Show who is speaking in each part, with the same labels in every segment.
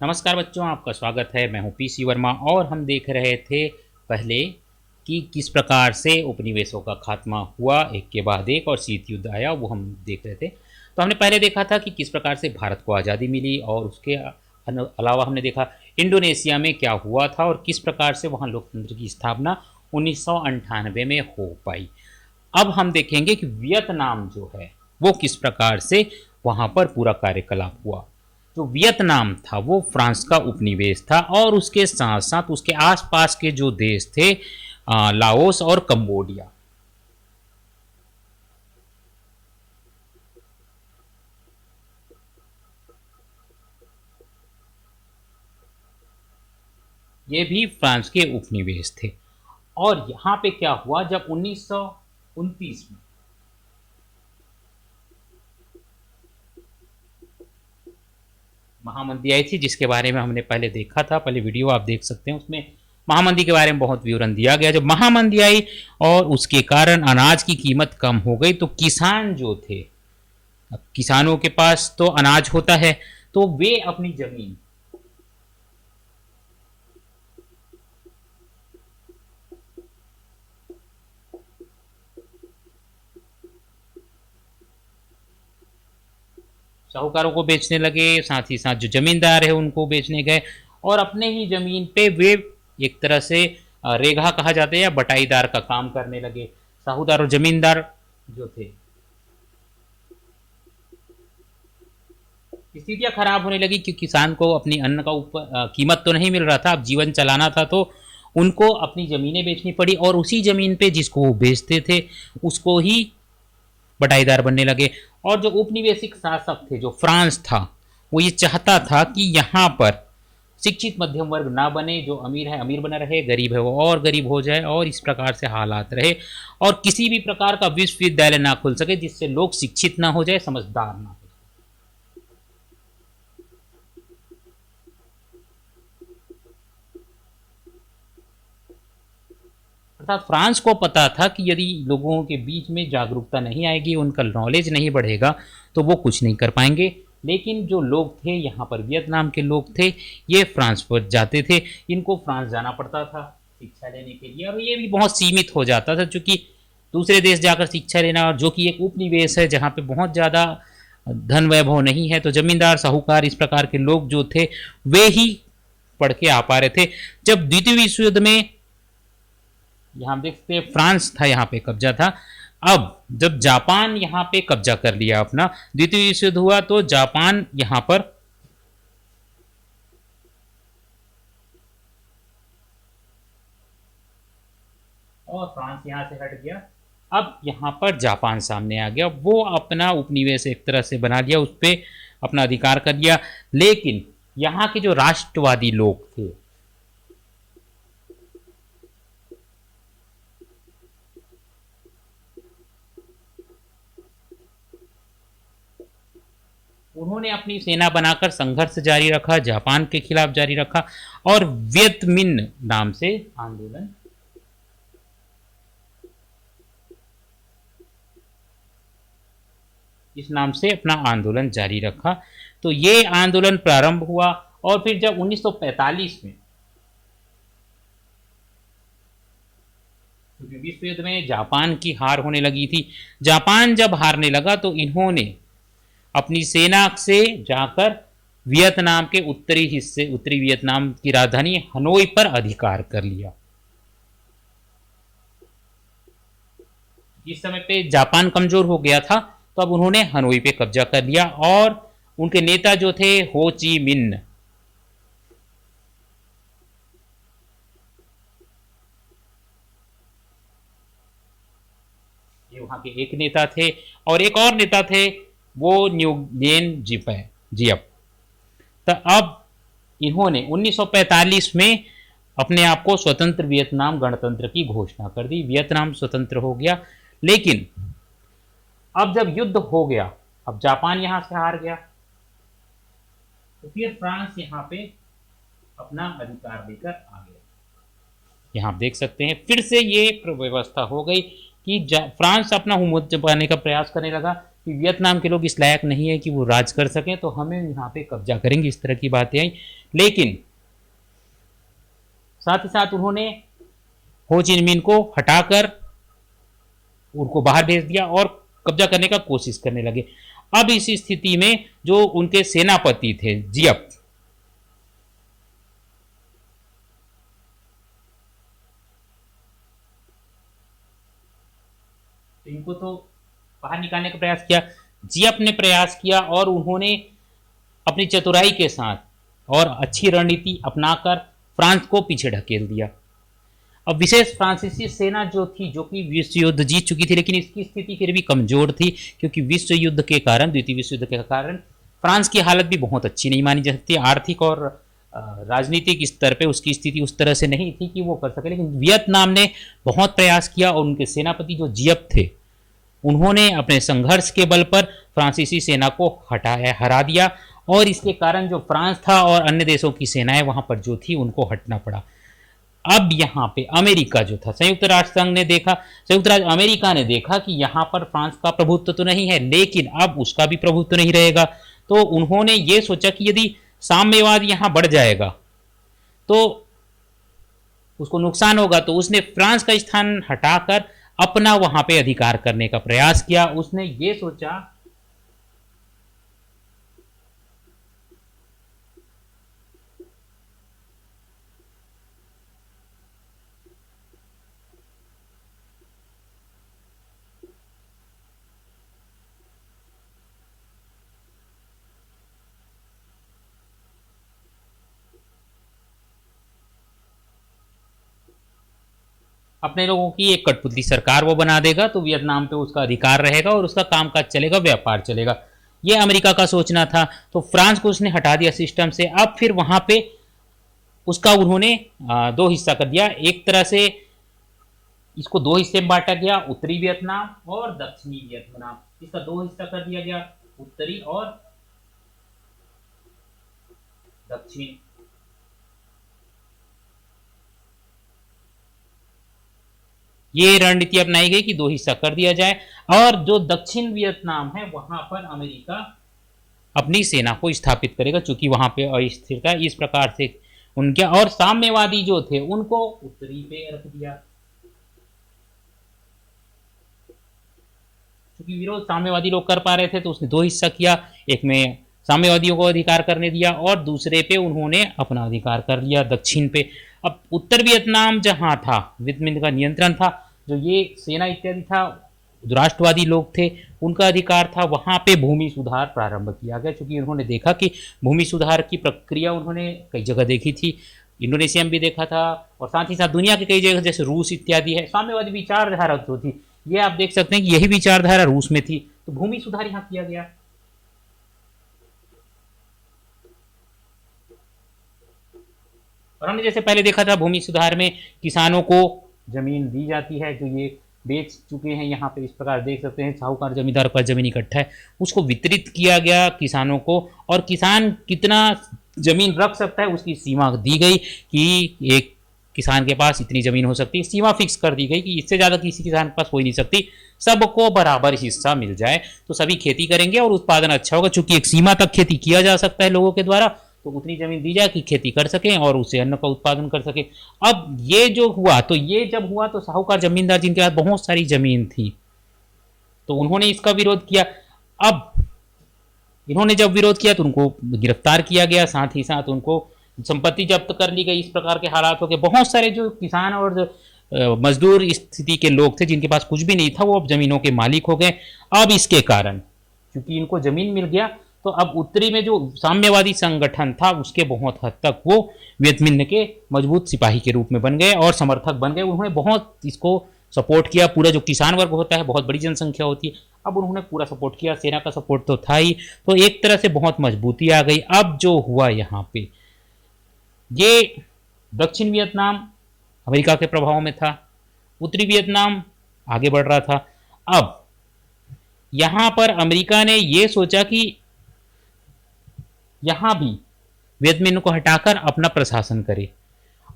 Speaker 1: नमस्कार बच्चों, आपका स्वागत है। मैं हूं पीसी वर्मा और हम देख रहे थे पहले कि किस प्रकार से उपनिवेशों का खात्मा हुआ, एक के बाद एक, और शीत युद्ध आया, वो हम देख रहे थे। तो हमने पहले देखा था कि किस प्रकार से भारत को आज़ादी मिली, और उसके अलावा हमने देखा इंडोनेशिया में क्या हुआ था और किस प्रकार से वहाँ लोकतंत्र की स्थापना 1998 में हो पाई। अब हम देखेंगे कि वियतनाम जो है वो किस प्रकार से वहाँ पर पूरा कार्यकलाप हुआ। जो वियतनाम था वो फ्रांस का उपनिवेश था, और उसके साथ साथ उसके आसपास के जो देश थे, लाओस और कंबोडिया, ये भी फ्रांस के उपनिवेश थे। और यहाँ पे क्या हुआ, जब 1929 में महामंदी आई थी, जिसके बारे में हमने पहले देखा था, पहले वीडियो आप देख सकते हैं, उसमें महामंदी के बारे में बहुत विवरण दिया गया। जब महामंदी आई और उसके कारण अनाज की कीमत कम हो गई, तो किसान जो थे, अब किसानों के पास तो अनाज होता है, तो वे अपनी जमीन, साहूकारों को बेचने लगे, साथ ही साथ जो जमींदार है उनको बेचने गए, और अपने ही जमीन पे वे एक तरह से रेगा कहा जाता है या बटाईदार का काम करने लगे। साहूदार और जमींदार जो थे, स्थितियां खराब होने लगी, क्योंकि किसान को अपनी अन्न का ऊपर कीमत तो नहीं मिल रहा था, अब जीवन चलाना था, तो उनको अपनी ज़मीनें बेचनी पड़ी, और उसी ज़मीन पे जिसको वो बेचते थे उसको ही बटाईदार बनने लगे। और जो उपनिवेशिक शासक थे, जो फ्रांस था, वो ये चाहता था कि यहाँ पर शिक्षित मध्यम वर्ग ना बने, जो अमीर है अमीर बना रहे, गरीब है वो और गरीब हो जाए, और इस प्रकार से हालात रहे, और किसी भी प्रकार का विश्वविद्यालय ना खुल सके जिससे लोग शिक्षित ना हो जाए, समझदार ना हो। अर्थात फ्रांस को पता था कि यदि लोगों के बीच में जागरूकता नहीं आएगी, उनका नॉलेज नहीं बढ़ेगा, तो वो कुछ नहीं कर पाएंगे। लेकिन जो लोग थे यहाँ पर, वियतनाम के लोग थे, ये फ्रांस पर जाते थे, इनको फ्रांस जाना पड़ता था शिक्षा लेने के लिए, और ये भी बहुत सीमित हो जाता था, क्योंकि दूसरे देश जाकर शिक्षा लेना, और जो कि एक उपनिवेश है जहाँ पे बहुत ज़्यादा धन वैभव नहीं है, तो जमींदार साहूकार इस प्रकार के लोग जो थे वे ही पढ़ के आ पा रहे थे। जब द्वितीय विश्व युद्ध में, यहाँ देख सकते हैं, फ्रांस था यहाँ पे कब्जा था। अब जब जापान यहाँ पे कब्जा कर लिया अपना, द्वितीय विश्व युद्ध हुआ, तो जापान यहाँ पर, और फ्रांस यहाँ से हट गया। अब यहाँ पर जापान सामने आ गया, वो अपना उपनिवेश एक तरह से बना लिया, उस पर अपना अधिकार कर लिया। लेकिन यहाँ के जो राष्ट्रवादी लोग थे, उन्होंने अपनी सेना बनाकर संघर्ष जारी रखा, जापान के खिलाफ जारी रखा, और वियतमिन नाम से आंदोलन, इस नाम से अपना आंदोलन जारी रखा। तो ये आंदोलन प्रारंभ हुआ, और फिर जब 1945 में, क्योंकि विश्व युद्ध में जापान की हार होने लगी थी, जापान जब हारने लगा तो इन्होंने अपनी सेना से जाकर वियतनाम के उत्तरी हिस्से, उत्तरी वियतनाम की राजधानी हनोई पर अधिकार कर लिया। जिस समय पे जापान कमजोर हो गया था, तो अब उन्होंने हनोई पे कब्जा कर लिया, और उनके नेता जो थे हो ची मिन, ये वहां के एक नेता थे, और एक और नेता थे, वो न्यूगेन जियप। तो अब इन्होंने 1945 में अपने आप को स्वतंत्र वियतनाम गणतंत्र की घोषणा कर दी, वियतनाम स्वतंत्र हो गया। लेकिन अब जब युद्ध हो गया, अब जापान यहां से हार गया, तो फिर फ्रांस यहाँ पे अपना अधिकार लेकर आ गया। यहाँ आप देख सकते हैं, फिर से ये व्यवस्था हो गई कि फ्रांस अपना हुकूमत जमाने का प्रयास करने लगा, कि वियतनाम के लोग इस लायक नहीं है कि वो राज कर सकें, तो हमें यहाँ पे कब्जा करेंगे, इस तरह की बातें आई। लेकिन साथ ही साथ उन्होंने हो चिन मिन को हटाकर उनको बाहर भेज दिया और कब्जा करने का कोशिश करने लगे। अब इस स्थिति में जो उनके सेनापति थे जियप, इनको तो बाहर निकालने का प्रयास किया। जियप ने प्रयास किया और उन्होंने अपनी चतुराई के साथ और अच्छी रणनीति अपनाकर फ्रांस को पीछे ढकेल दिया। अब विशेष फ्रांसीसी सेना जो थी, जो कि विश्व युद्ध जीत चुकी थी, लेकिन इसकी स्थिति फिर भी कमजोर थी, क्योंकि विश्व युद्ध के कारण, द्वितीय विश्व युद्ध के कारण फ्रांस की हालत भी बहुत अच्छी नहीं मानी जा सकती। आर्थिक और राजनीतिक स्तर पे उसकी स्थिति उस तरह से नहीं थी कि वो कर सके। लेकिन वियतनाम ने बहुत प्रयास किया और उनके सेनापति जो जियप थे, उन्होंने अपने संघर्ष के बल पर फ्रांसीसी सेना को हरा दिया और इसके कारण जो फ्रांस था और अन्य देशों की सेनाएं वहां पर जो थी उनको हटना पड़ा। अब यहाँ पे अमेरिका जो था, संयुक्त राष्ट्र संघ ने देखा, संयुक्त राज्य अमेरिका ने देखा कि यहाँ पर फ्रांस का प्रभुत्व तो नहीं है, लेकिन अब उसका भी प्रभुत्व नहीं रहेगा। तो उन्होंने ये सोचा कि यदि साम्यवाद यहाँ बढ़ जाएगा तो उसको नुकसान होगा, तो उसने फ्रांस का स्थान हटाकर अपना वहां पे अधिकार करने का प्रयास किया। उसने ये सोचा अपने लोगों की एक कठपुतली सरकार वो बना देगा, तो वियतनाम पे उसका अधिकार रहेगा और उसका कामकाज चलेगा, व्यापार चलेगा। ये अमेरिका का सोचना था। तो फ्रांस को उसने हटा दिया सिस्टम से। अब फिर वहां पे उसका उन्होंने दो हिस्सा कर दिया। एक तरह से इसको दो हिस्से में बांटा गया, उत्तरी वियतनाम और दक्षिणी वियतनाम। इसका दो हिस्सा कर दिया गया, उत्तरी और दक्षिण। ये रणनीति अपनाई गई कि दो हिस्सा कर दिया जाए और जो दक्षिण वियतनाम है वहां पर अमेरिका अपनी सेना को स्थापित करेगा, चूंकि वहां पे अस्थिरता। इस प्रकार से उनके और साम्यवादी जो थे उनको उत्तरी पे रख दिया, क्योंकि विरोध साम्यवादी लोग कर पा रहे थे, तो उसने दो हिस्सा किया। एक में साम्यवादियों को अधिकार करने दिया और दूसरे पे उन्होंने अपना अधिकार कर लिया, दक्षिण पे। अब उत्तर वियतनाम जहां था, वियतमिन का नियंत्रण था, जो ये सेना इत्यादि था, राष्ट्रवादी लोग थे, उनका अधिकार था। वहां पे भूमि सुधार प्रारंभ किया गया, क्योंकि उन्होंने देखा कि भूमि सुधार की प्रक्रिया उन्होंने कई जगह देखी थी, इंडोनेशिया में भी देखा था और साथ ही साथ दुनिया के कई जगह जैसे रूस इत्यादि है। साम्यवादी विचारधारा जो थी, ये आप देख सकते हैं कि यही विचारधारा रूस में थी। तो भूमि सुधार यहाँ किया गया। और हमने जैसे पहले देखा था, भूमि सुधार में किसानों को जमीन दी जाती है, जो ये बेच चुके हैं। यहाँ पे इस प्रकार देख सकते हैं, साहूकार जमींदार पर जमीन इकट्ठा है, उसको वितरित किया गया किसानों को। और किसान कितना जमीन रख सकता है उसकी सीमा दी गई कि एक किसान के पास इतनी जमीन हो सकती है। सीमा फिक्स कर दी गई कि इससे ज़्यादा किसी किसान के पास हो ही नहीं सकती, सबको बराबर हिस्सा मिल जाए तो सभी खेती करेंगे और उत्पादन अच्छा होगा। चूंकि एक सीमा तक खेती किया जा सकता है लोगों के द्वारा, तो उतनी जमीन दी जाए कि खेती कर सकें और उससे अन्न का उत्पादन कर सकें। अब ये जो हुआ, तो ये जब हुआ तो साहूकार जमींदार जिनके पास बहुत सारी जमीन थी, तो उन्होंने इसका विरोध किया। अब इन्होंने जब विरोध किया तो उनको गिरफ्तार किया गया, साथ ही साथ उनको संपत्ति जब्त कर ली गई। इस प्रकार के हालात हो गए। बहुत सारे जो किसान और मजदूर स्थिति के लोग थे जिनके पास कुछ भी नहीं था, वो अब जमीनों के मालिक हो गए। अब इसके कारण क्योंकि इनको जमीन मिल गया, तो अब उत्तरी में जो साम्यवादी संगठन था उसके बहुत हद तक वो वियतमिन के मजबूत सिपाही के रूप में बन गए और समर्थक बन गए। उन्होंने बहुत इसको सपोर्ट किया। पूरा जो किसान वर्ग होता है, बहुत बड़ी जनसंख्या होती है, अब उन्होंने पूरा सपोर्ट किया। सेना का सपोर्ट तो था ही, तो एक तरह से बहुत मजबूती आ गई। अब जो हुआ यहाँ पे, ये दक्षिण वियतनाम अमेरिका के प्रभाव में था, उत्तरी वियतनाम आगे बढ़ रहा था। अब यहां पर अमेरिका ने यह सोचा कि यहां भी वियतमिन को हटाकर अपना प्रशासन करे,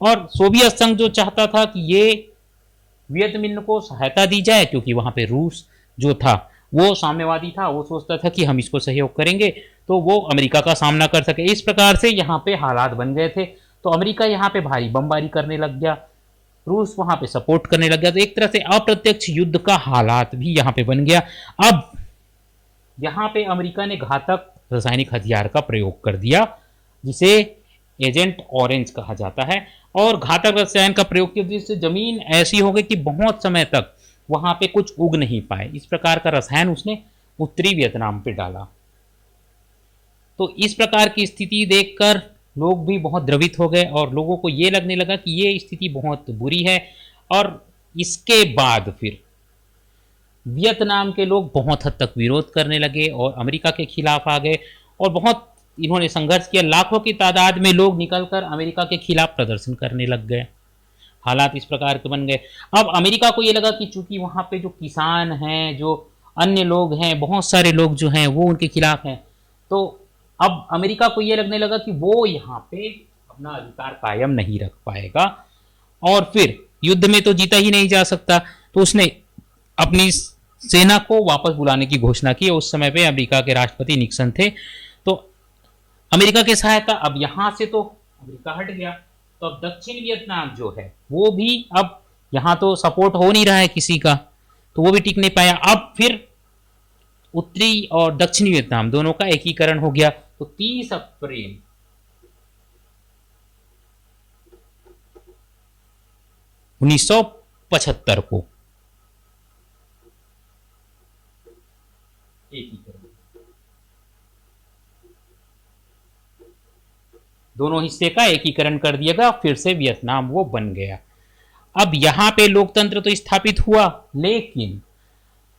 Speaker 1: और सोवियत संघ जो चाहता था कि ये वियतमिन को सहायता दी जाए, क्योंकि वहां पे रूस जो था वो साम्यवादी था, वो सोचता था कि हम इसको सहयोग करेंगे तो वो अमेरिका का सामना कर सके। इस प्रकार से यहाँ पे हालात बन गए थे। तो अमेरिका यहाँ पे भारी बमबारी करने लग गया, रूस वहाँ पे सपोर्ट करने लग गया। तो एक तरह से अप्रत्यक्ष युद्ध का हालात भी यहाँ पे बन गया। अब यहाँ पे अमेरिका ने घातक रासायनिक हथियार का प्रयोग कर दिया, जिसे एजेंट ऑरेंज कहा जाता है। और घातक रसायन का प्रयोग की वजह से जमीन ऐसी हो गई कि बहुत समय तक वहां पे कुछ उग नहीं पाए। इस प्रकार का रसायन उसने उत्तरी वियतनाम पे डाला। तो इस प्रकार की स्थिति देखकर लोग भी बहुत द्रवित हो गए और लोगों को ये लगने लगा कि ये स्थिति बहुत बुरी है। और इसके बाद फिर वियतनाम के लोग बहुत हद तक विरोध करने लगे और अमेरिका के खिलाफ आ गए और बहुत इन्होंने संघर्ष किया। लाखों की तादाद में लोग निकलकर अमेरिका के खिलाफ प्रदर्शन करने लग गए। हालात इस प्रकार के बन गए। अब अमेरिका को ये लगा कि चूंकि वहाँ पे जो किसान हैं, जो अन्य लोग हैं, बहुत सारे लोग जो हैं वो उनके खिलाफ हैं, तो अब अमेरिका को ये लगने लगा कि वो यहाँ पे अपना अधिकार कायम नहीं रख पाएगा और फिर युद्ध में तो जीता ही नहीं जा सकता। तो उसने अपनी सेना को वापस बुलाने की घोषणा की। उस समय पे अमेरिका के राष्ट्रपति निक्सन थे। तो अमेरिका की सहायता, अब यहां से तो अमेरिका हट गया, तो अब दक्षिण वियतनाम जो है वो भी अब यहां तो सपोर्ट हो नहीं रहा है किसी का, तो वो भी टिक नहीं पाया। अब फिर उत्तरी और दक्षिणी वियतनाम दोनों का एकीकरण हो गया। तो 30 अप्रैल 1975 को एकीकरण, दोनों हिस्से का एकीकरण कर दिया गया, फिर से वियतनाम वो बन गया। अब यहां पे लोकतंत्र तो स्थापित हुआ, लेकिन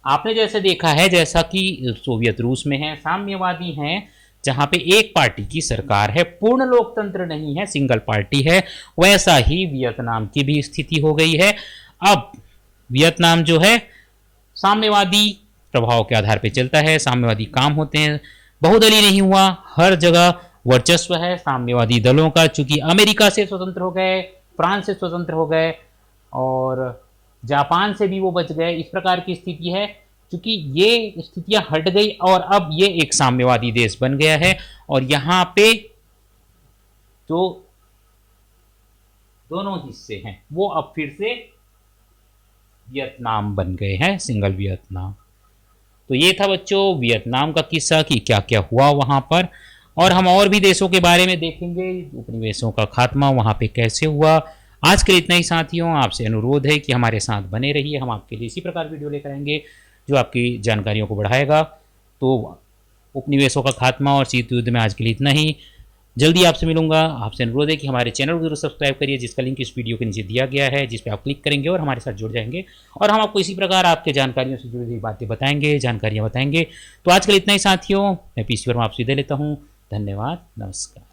Speaker 1: आपने जैसे देखा है, जैसा कि सोवियत रूस में है, साम्यवादी हैं, जहां पे एक पार्टी की सरकार है, पूर्ण लोकतंत्र नहीं है, सिंगल पार्टी है, वैसा ही वियतनाम की भी स्थिति हो गई है। अब वियतनाम जो है साम्यवादी प्रभाव के आधार पर चलता है, साम्यवादी काम होते हैं, बहुदलीय नहीं हुआ, हर जगह वर्चस्व है साम्यवादी दलों का। चूंकि अमेरिका से स्वतंत्र हो गए, फ्रांस से स्वतंत्र हो गए और जापान से भी वो बच गए, इस प्रकार की स्थिति है। क्योंकि ये स्थितियां हट गई और अब ये एक साम्यवादी देश बन गया है और यहाँ पे जो दोनों हिस्से हैं वो अब फिर से वियतनाम बन गए हैं, सिंगल वियतनाम। तो ये था बच्चों वियतनाम का किस्सा कि क्या क्या हुआ वहां पर। और हम और भी देशों के बारे में देखेंगे, उपनिवेशों का खात्मा वहां पे कैसे हुआ। आज के लिए इतना ही साथियों, आपसे अनुरोध है कि हमारे साथ बने रहिए, हम आपके लिए इसी प्रकार वीडियो लेकर आएंगे जो आपकी जानकारियों को बढ़ाएगा। तो उपनिवेशों का खात्मा और शीत युद्ध में आज के लिए इतना ही। जल्दी आपसे मिलूंगा। आपसे अनुरोध है कि हमारे चैनल को जरूर सब्सक्राइब करिए, जिसका लिंक इस वीडियो के नीचे दिया गया है, जिस पर आप क्लिक करेंगे और हमारे साथ जुड़ जाएंगे और हम आपको इसी प्रकार आपके जानकारियों से जुड़ी हुई बातें बताएंगे, जानकारियाँ बताएंगे। तो आज के लिए इतना ही साथियों, मैं पीसी वर्मा आपसे विदा लेता हूँ। धन्यवाद, नमस्कार।